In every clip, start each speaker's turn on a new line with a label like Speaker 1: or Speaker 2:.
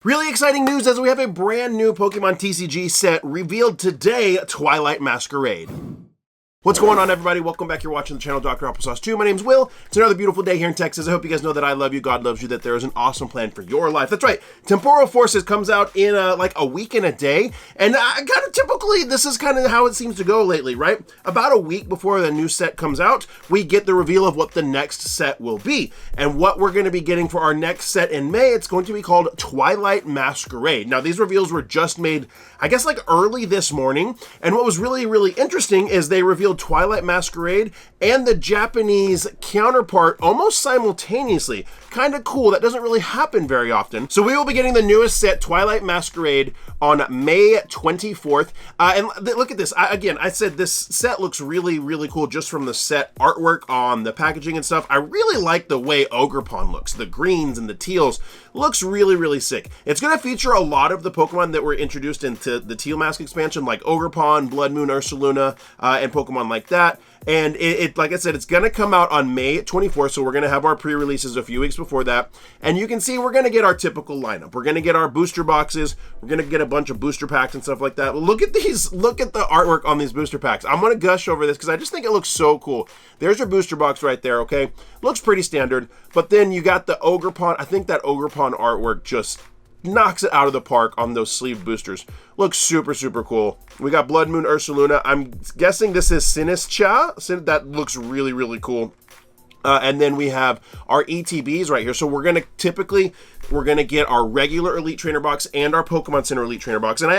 Speaker 1: Really exciting news as we have a brand new Pokemon TCG set revealed today, Twilight Masquerade. What's going on, everybody? Welcome back. You're watching the channel Dr. Applesauce 2. My name's Will. It's another beautiful day here in Texas. I hope you guys know that I love you, God loves you, that there is an awesome plan for your life. That's right. Temporal Forces comes out in like a week and a day. And kind of typically, this is kind of how it seems to go lately, right? About a week before the new set comes out, we get the reveal of what the next set will be. And what we're going to be getting for our next set in May, it's going to be called Twilight Masquerade. Now, these reveals were just made, I guess, like early this morning. And what was really, really interesting is they revealed Twilight Masquerade and the Japanese counterpart almost simultaneously. Kind of cool. That doesn't really happen very often. So we will be getting the newest set, Twilight Masquerade, on May 24th. Look at this. I said this set looks really, really cool just from the set artwork on the packaging and stuff. I really like the way Ogerpon looks. The greens and the teals looks really, really sick. It's going to feature a lot of the Pokemon that were introduced into the Teal Mask expansion, like Ogerpon, Blood Moon Ursaluna, and Pokemon like that. And it like I said, it's going to come out on May 24th, so we're going to have our pre-releases a few weeks before that. And you can see we're going to get our typical lineup. We're going to get our booster boxes. We're going to get a bunch of booster packs and stuff like that. Look at these. Look at the artwork on these booster packs. I'm going to gush over this because I just think it looks so cool. There's your booster box right there, okay? Looks pretty standard. But then you got the Ogerpon. I think that Ogerpon artwork just knocks it out of the park on those sleeve boosters. Looks super, super cool. We got Blood Moon Ursaluna. I'm guessing this is Sinischa. That looks really, really cool. And then we have our ETBs right here. So we're going to get our regular Elite Trainer box and our Pokemon Center Elite Trainer box. And I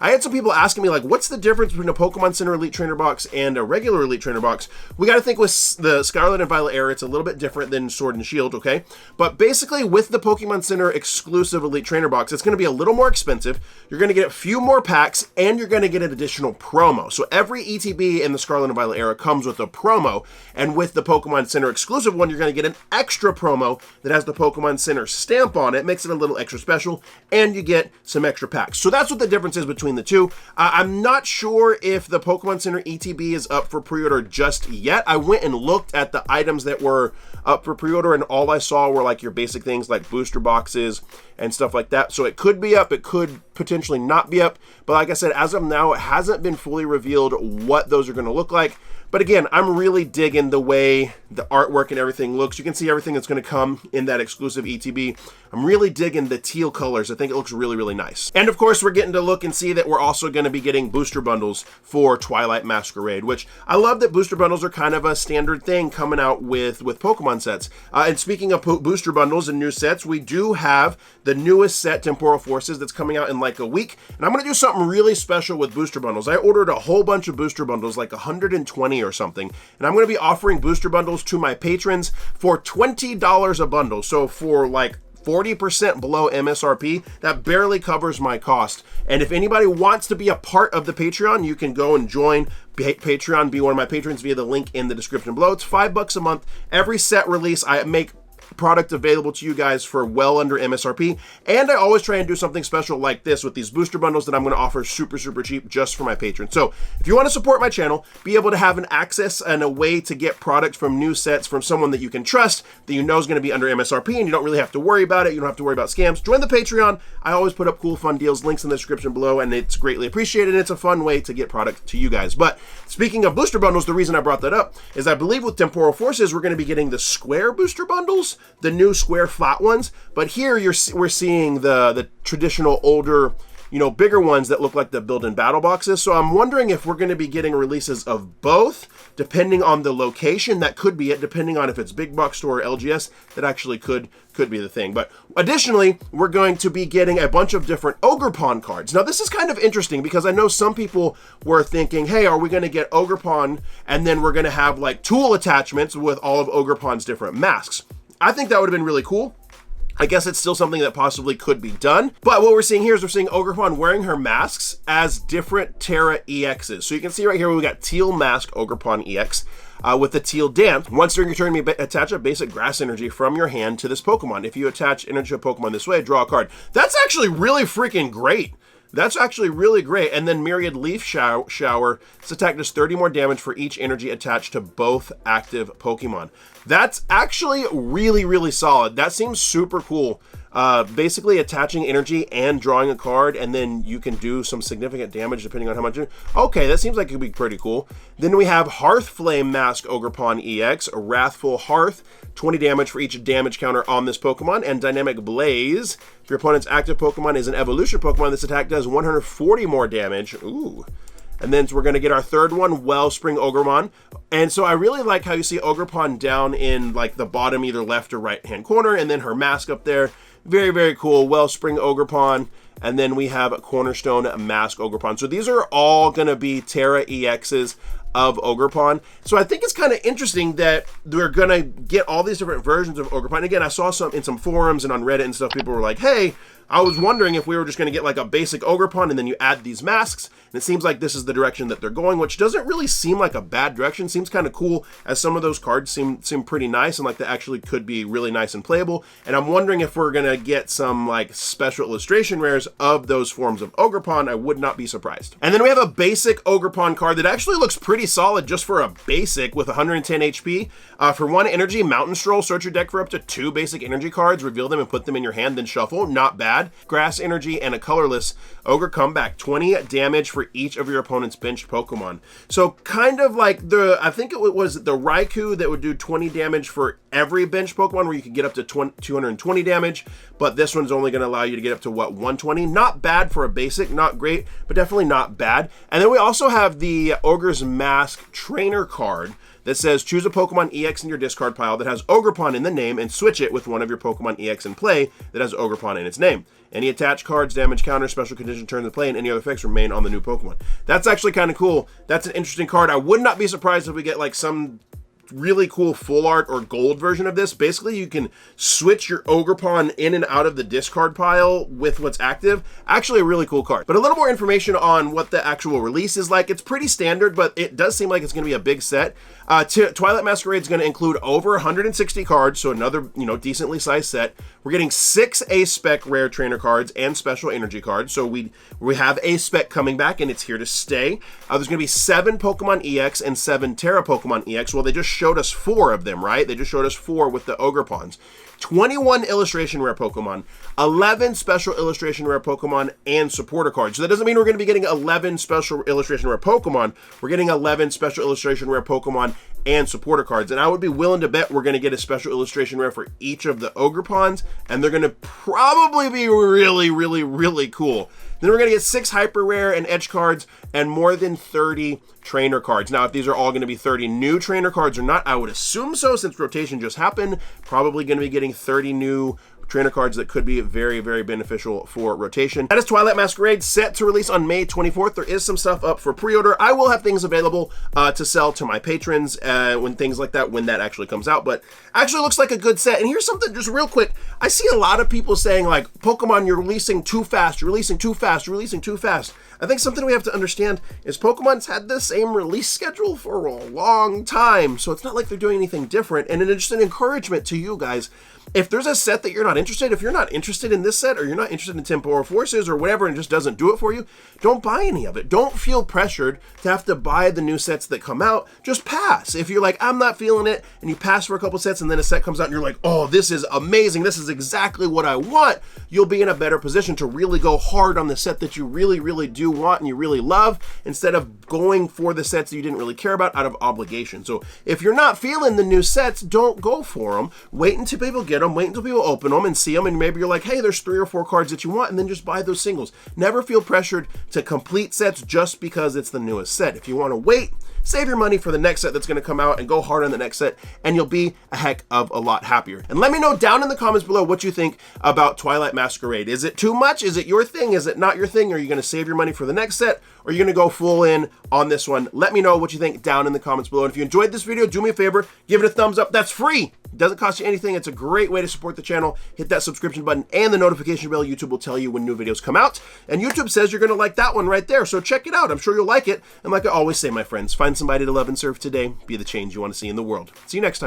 Speaker 1: had some people asking me, like, what's the difference between a Pokemon Center Elite Trainer box and a regular Elite Trainer box? We got to think with the Scarlet and Violet era, it's a little bit different than Sword and Shield, okay? But basically, with the Pokemon Center exclusive Elite Trainer box, it's going to be a little more expensive. You're going to get a few more packs, and you're going to get an additional promo. So every ETB in the Scarlet and Violet era comes with a promo, and with the Pokemon Center exclusive one, you're going to get an extra promo that has the Pokemon Center stamp on it. Makes it a little extra special, and you get some extra packs. So that's what the difference is between the two. I'm not sure if the Pokemon Center ETB is up for pre-order just yet. I went and looked at the items that were up for pre-order, and all I saw were like your basic things like booster boxes and stuff like that. So it could be up, it could potentially not be up, but like I said, as of now, it hasn't been fully revealed what those are going to look like. But again, I'm really digging the way the artwork and everything looks. You can see everything that's going to come in that exclusive ETB. I'm really digging the teal colors. I think it looks really, really nice. And of course, we're getting to look and see that we're also going to be getting booster bundles for Twilight Masquerade, which I love that booster bundles are kind of a standard thing coming out with Pokemon sets. And speaking of booster bundles and new sets, we do have the newest set, Temporal Forces, that's coming out in like a week. And I'm going to do something really special with booster bundles. I ordered a whole bunch of booster bundles, like 120 or something. And I'm going to be offering booster bundles to my patrons for $20 a bundle. So for like 40% below MSRP, that barely covers my cost. And if anybody wants to be a part of the Patreon, you can go and join Patreon, be one of my patrons via the link in the description below. It's $5 a month. Every set release, I make product available to you guys for well under MSRP, and I always try and do something special like this with these booster bundles that I'm going to offer super, super cheap just for my patrons. So if you want to support my channel, be able to have an access and a way to get product from new sets from someone that you can trust, that you know is going to be under MSRP, and you don't really have to worry about it, you don't have to worry about scams, join the Patreon. I always put up cool, fun deals, links in the description below, and it's greatly appreciated, and it's a fun way to get product to you guys. But speaking of booster bundles, the reason I brought that up is I believe with Temporal Forces, we're going to be getting the square booster bundles, the new square flat ones, but here we're seeing the traditional older, bigger ones that look like the built-in battle boxes. So I'm wondering if we're going to be getting releases of both, depending on the location. That could be it, depending on if it's big box store or LGS. That actually could be the thing. But additionally, we're going to be getting a bunch of different Ogerpon cards. Now, this is kind of interesting because I know some people were thinking, hey, are we going to get Ogerpon and then we're going to have like tool attachments with all of Ogerpon's different masks? I think that would have been really cool. I guess it's still something that possibly could be done. But what we're seeing here is we're seeing Ogerpon wearing her masks as different Terra EXs. So you can see right here, we got Teal Mask Ogerpon EX with the Teal Dance. Once during your turn, you may attach a basic grass energy from your hand to this Pokemon. If you attach energy to a Pokemon this way, draw a card. That's actually really freaking great. That's actually really great. And then Myriad Leaf Shower. This attack does 30 more damage for each energy attached to both active Pokemon. That's actually really, really solid. That seems super cool. Basically attaching energy and drawing a card, and then you can do some significant damage depending on how much. Okay, that seems like it could be pretty cool. Then we have Hearthflame Mask Ogerpon EX, a Wrathful Hearth, 20 damage for each damage counter on this Pokemon, and Dynamic Blaze. If your opponent's active Pokemon is an evolution Pokemon, this attack does 140 more damage. Ooh. And then we're going to get our third one, Wellspring Ogerpon. And so I really like how you see Ogerpon down in like the bottom either left or right hand corner, and then her mask up there. Very, very cool. Wellspring Ogerpon. And then we have Cornerstone Mask Ogerpon. So these are all going to be Terra EXs of Ogerpon. So I think it's kind of interesting that we're going to get all these different versions of Ogerpon. Again, I saw some in some forums and on Reddit and stuff, people were like, hey, I was wondering if we were just going to get like a basic Ogerpon and then you add these masks. And it seems like this is the direction that they're going, which doesn't really seem like a bad direction. Seems kind of cool, as some of those cards seem pretty nice and like they actually could be really nice and playable. And I'm wondering if we're going to get some like special illustration rares of those forms of Ogerpon. I would not be surprised. And then we have a basic Ogerpon card that actually looks pretty solid just for a basic with 110 HP. For 1 energy, Mountain Stroll, search your deck for up to 2 basic energy cards, reveal them and put them in your hand, then shuffle. Not bad. Grass Energy and a colorless Ogre Comeback, 20 damage for each of your opponent's benched Pokemon. So kind of like I think it was the Raikou that would do 20 damage for every benched Pokemon, where you could get up to 220 damage, but this one's only going to allow you to get up to what, 120? Not bad for a basic, not great, but definitely not bad. And then we also have the Ogre's Mask Trainer card that says choose a Pokemon EX in your discard pile that has Ogerpon in the name and switch it with one of your Pokemon EX in play that has Ogerpon in its name. Any attached cards, damage counter, special condition turns in play, and any other effects remain on the new Pokemon. That's actually kind of cool. That's an interesting card. I would not be surprised if we get like some really cool full art or gold version of this. Basically, you can switch your Ogerpon in and out of the discard pile with what's active. Actually, a really cool card. But a little more information on what the actual release is like. It's pretty standard, but it does seem like it's going to be a big set. Twilight Masquerade is going to include over 160 cards, so another, decently sized set. We're getting 6 A-Spec rare trainer cards and special energy cards. So we have A-Spec coming back, and it's here to stay. There's going to be 7 Pokemon EX and 7 Terra Pokemon EX. Well, they just showed us 4 of them, right? They just showed us 4 with the Ogerpons. 21 illustration rare Pokemon, 11 special illustration rare Pokemon, and supporter cards. So that doesn't mean we're going to be getting 11 special illustration rare Pokemon. We're getting 11 special illustration rare Pokemon and supporter cards. And I would be willing to bet we're going to get a special illustration rare for each of the Ogerpons, and they're going to probably be really, really, really cool. Then we're going to get 6 hyper rare and edge cards and more than 30 trainer cards. Now, if these are all going to be 30 new trainer cards or not, I would assume so, since rotation just happened. Probably going to be getting 30 new trainer cards that could be very, very beneficial for rotation. That is Twilight Masquerade, set to release on May 24th. There is some stuff up for pre-order. I will have things available to sell to my patrons when things like that, when that actually comes out. But actually looks like a good set. And here's something just real quick. I see a lot of people saying like, Pokemon, you're releasing too fast, you're releasing too fast, you're releasing too fast. I think something we have to understand is Pokemon's had the same release schedule for a long time. So it's not like they're doing anything different. And it's just an encouragement to you guys. If there's a set that you're not interested, if you're not interested in this set, or you're not interested in Temporal Forces or whatever, and just doesn't do it for you, don't buy any of it. Don't feel pressured to have to buy the new sets that come out. Just pass. If you're like, I'm not feeling it, and you pass for a couple sets, and then a set comes out, and you're like, oh, this is amazing, this is exactly what I want, you'll be in a better position to really go hard on the set that you really, really do want and you really love, instead of going for the sets that you didn't really care about out of obligation. So if you're not feeling the new sets, don't go for them. Wait until people get them, wait until people open them and see them, and maybe you're like, hey, there's 3 or 4 cards that you want, and then just buy those singles. Never feel pressured to complete sets just because it's the newest set. If you want to wait, save your money for the next set that's going to come out and go hard on the next set, and you'll be a heck of a lot happier. And let me know down in the comments below what you think about Twilight Masquerade. Is it too much? Is it your thing? Is it not your thing? Are you going to save your money for the next set, or are you going to go full in on this one? Let me know what you think down in the comments below. And if you enjoyed this video, do me a favor, give it a thumbs up. That's free. It doesn't cost you anything. It's a great way to support the channel. Hit that subscription button and the notification bell. YouTube will tell you when new videos come out. And YouTube says you're going to like that one right there. So check it out. I'm sure you'll like it. And like I always say, my friends, find somebody to love and serve today. Be the change you want to see in the world. See you next time.